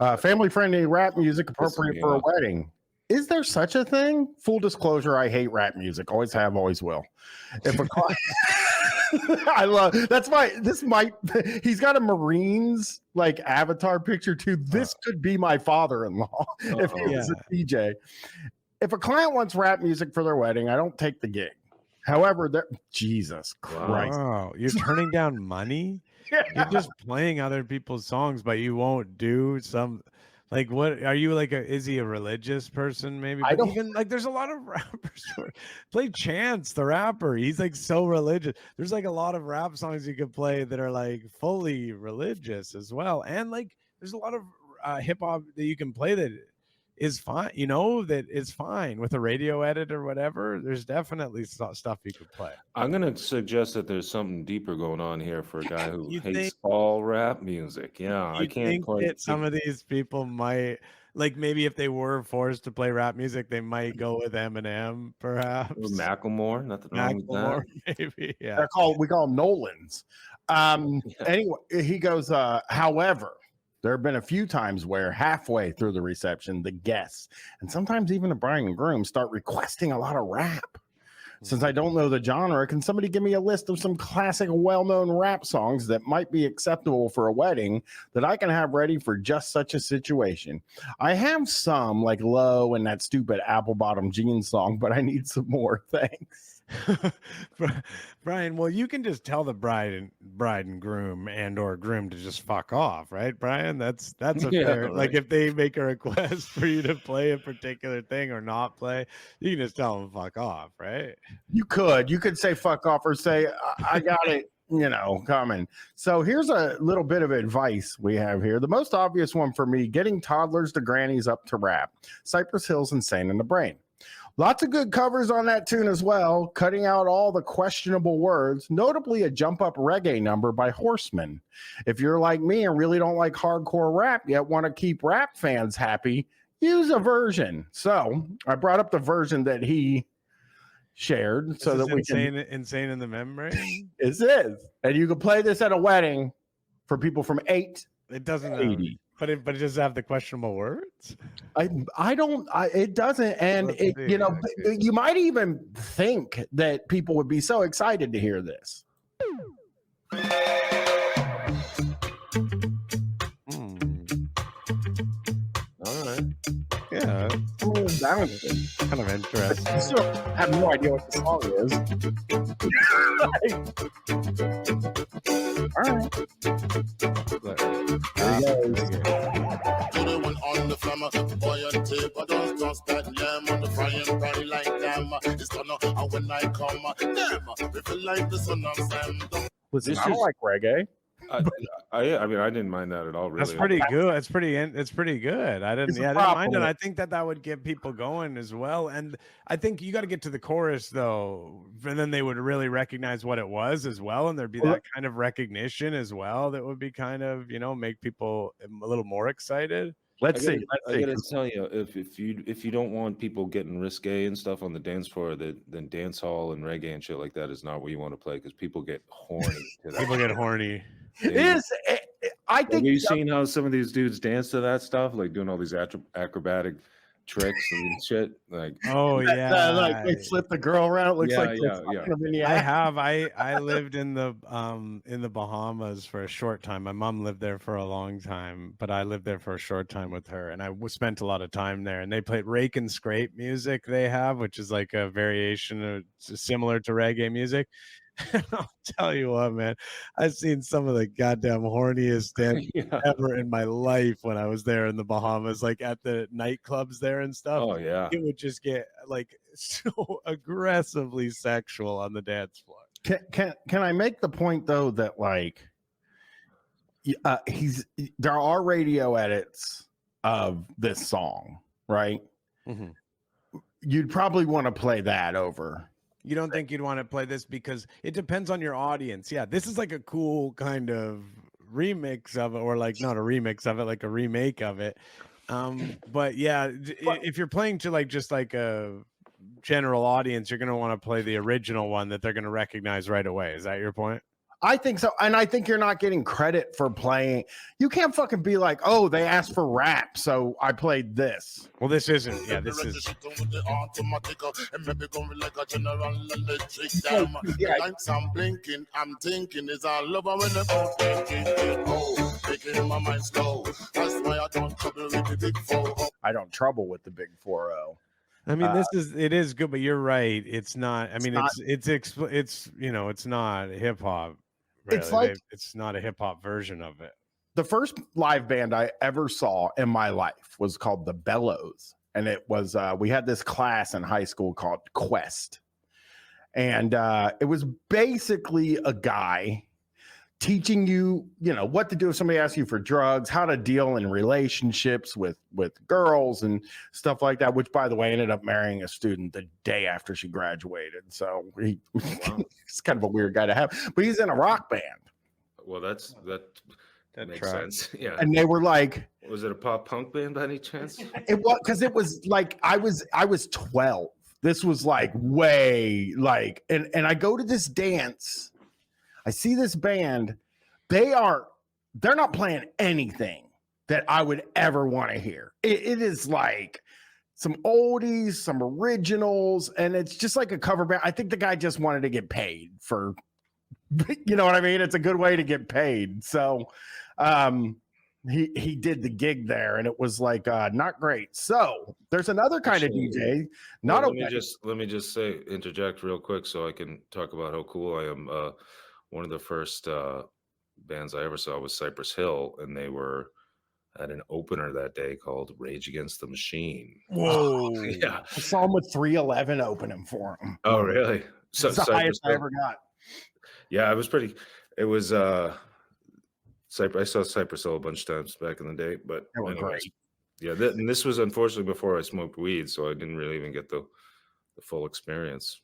Family-friendly rap music appropriate for a off. wedding. Is there such a thing? Full disclosure, I hate rap music. Always have, always will. If a I love that's why this might he's got a Marines like avatar picture too. This could be my father-in-law if he was a DJ. If a client wants rap music for their wedding, I don't take the gig. However, Jesus Christ. Wow, you're turning down money? You're just playing other people's songs, but you won't do some. Like, what are you like? Is he a religious person? Maybe, but even like, there's a lot of rappers who play Chance the rapper. He's like so religious. There's like a lot of rap songs you could play that are like fully religious as well, and like there's a lot of hip hop that you can play that is fine. You know, that is fine with a radio edit or whatever. There's definitely stuff you could play. I'm gonna suggest that there's something deeper going on here for a guy who hates all rap music. Yeah, I can't think that some of these people might, like, maybe if they were forced to play rap music, they might go with Eminem, perhaps. Or Macklemore, nothing wrong with that. Maybe, yeah. We call them Nolans. Anyway, he goes, however, there have been a few times where halfway through the reception, the guests and sometimes even the bride and groom start requesting a lot of rap. Since I don't know the genre, can somebody give me a list of some classic, well-known rap songs that might be acceptable for a wedding that I can have ready for just such a situation? I have some, like Low and that stupid Apple Bottom Jeans song, but I need some more. Thanks. Bryan, well, you can just tell the bride and groom or groom to just fuck off, right, Bryan? That's a fair, right. Like, if they make a request for you to play a particular thing or not play, you can just tell them fuck off, right? You could say fuck off or say I got it, coming. So here's a little bit of advice we have here. The most obvious one for me: getting toddlers to grannies up to rap. Cypress Hill's Insane in the Brain. Lots of good covers on that tune as well, cutting out all the questionable words, notably a jump up reggae number by Horseman. If you're like me and really don't like hardcore rap yet want to keep rap fans happy, use a version. So I brought up the version that he shared so that we can. Insane in the Membrane? It is. And you can play this at a wedding for people from 8 It doesn't 80. But it does have the questionable words. It doesn't, and you might even think that people would be so excited to hear this. All right. Yeah, that was kind of interesting. I still have no idea what the song is. All right. On the flammer, boy and tape, I don't trust that yam on the frying pan like them. It's gonna, and when I come, them, we feel like the sun on Sam. Listen, I don't like reggae. I mean, I didn't mind that at all. Really, that's pretty good. It's pretty good. I didn't mind it. I think that would get people going as well. And I think you got to get to the chorus though, and then they would really recognize what it was as well, and there'd be that kind of recognition as well. That would be kind of make people a little more excited. Let's see. I gotta tell you, if you don't want people getting risque and stuff on the dance floor, then dance hall and reggae and shit like that is not where you want to play because people get horny. People get horny. I think. Have you seen how some of these dudes dance to that stuff, like doing all these acrobatic tricks and shit? Like, oh yeah, like they flip the girl around. It looks like I have. I lived in the Bahamas for a short time. My mom lived there for a long time, but I lived there for a short time with her, and I spent a lot of time there. And they played rake and scrape music. They have, which is like a variation of similar to reggae music. I'll tell you what, man, I've seen some of the goddamn horniest dances ever in my life when I was there in the Bahamas, like at the nightclubs there and stuff. Oh yeah, it would just get like so aggressively sexual on the dance floor. Can I make the point though that like there are radio edits of this song, right? Mm-hmm. You'd probably want to play that over. You don't think you'd want to play this because it depends on your audience. Yeah, this is like a cool kind of remix of it, or like not a remix of it, like a remake of it. But yeah, if you're playing to like just like a general audience, you're going to want to play the original one that they're going to recognize right away. Is that your point? I think so. And I think you're not getting credit for playing. You can't fucking be like, oh, they asked for rap, so I played this. Well, this isn't. Yeah, this is. Yeah. Lights I'm blinking, I'm thinking is all over when the making my mind slow. That's why I don't trouble with the big four. I don't trouble with the big 4-0. I mean, it is good, but you're right. It's not. I mean, it's you know, it's not hip hop. Really. It's like it's not a hip hop version of it. The first live band I ever saw in my life was called the Bellows, and it was we had this class in high school called Quest, and it was basically a guy teaching you, you know, what to do if somebody asks you for drugs, how to deal in relationships with girls and stuff like that, which, by the way, ended up marrying a student the day after she graduated. So he's kind of a weird guy to have, but he's in a rock band. Well, that makes sense. Yeah. And they were like, was it a pop punk band by any chance? It was, because it was like I was 12. This was like way like, and I go to this dance. I see this band. They're not playing anything that I would ever want to hear. It is like some oldies, some originals, and it's just like a cover band. I think the guy just wanted to get paid for, you know what I mean? It's a good way to get paid. So he did the gig there, and it was like not great. So there's another kind of DJ. Not well, let me just say, interject real quick so I can talk about how cool I am. One of the first bands I ever saw was Cypress Hill, and they were at an opener that day called Rage Against the Machine. Whoa. Yeah. I saw him with 311 opening for him. Oh, really? So it's the highest I ever got. Yeah, it was I saw Cypress Hill a bunch of times back in the day, but they were great. Yeah, and this was unfortunately before I smoked weed, so I didn't really even get the full experience.